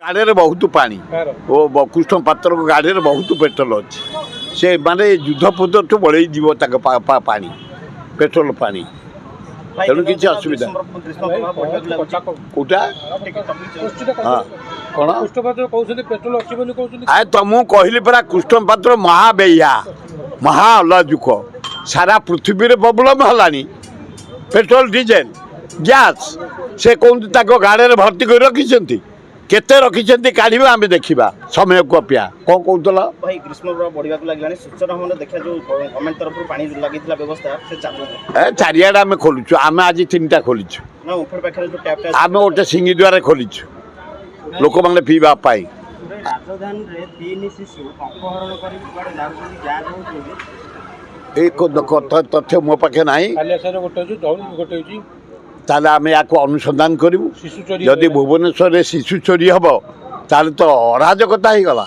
गाड़ी में बहुत पानी वो कृष्ण पात्र को गाड़ी में बहुत पेट्रोल अच्छे से माने युद्ध पुद्ध तो बढ़े जीव पानी पेट्रोल पानी तेणु किसी असुविधा कौटा हाँ कौन आए तो मुझे कहली परा कृष्ण पात्र महाबेया महा अलाजुक सारा पृथ्वी रे प्रॉब्लम हलानी पेट्रोल डीजेल गैस से कौन गाड़ी में भर्ती कर रखी केते रखिछन्ती काढिबा आमे देखिबा समय को अपिया कोन कहतला भाई ग्रीष्म बढ़िबा को लागलानी सूचना होने देखा जो गवर्नमेंट तरफ पानी लागितला व्यवस्था से चालू ए चारियाडा आमे खोलुछु आमे आज तीनटा खोलिछु ना ऊपर पाखरे जो टैप आमे ओटे सिंगी द्वारा खोलिछु लोक माने पीबा पाई राजधानी रे तीन शिशु अपहरण करी कुआडे लागुनी गैस होउछ एक तथ्य मो पाखे नाही कालियासर गोटे गोटे होची ताले आमे याको अनुसंधान करिवु यदि भुवनेश्वर रे शिशु चोरी हबो ताले तो अराजकता ही गला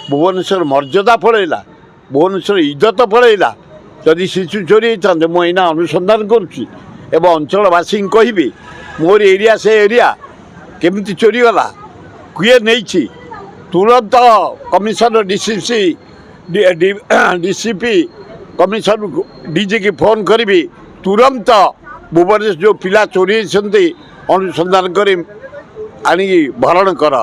भुवनेश्वर मर्यादा पड़ेला भुवनेश्वर इज्जत पड़ेला यदि शिशु चोरी होते मु एना अनुसंधान करुच्ची एवं अंचलवासी कहबी मोर एरिया से एरिया केमिति चोरी गला किए नहीं तुरंत कमिशनर डीसीपी कमिशनर डीजी की फोन करी तुरंत भुवनेश्वर जो पिला चोरी होती अनुसंधान कर भरण कर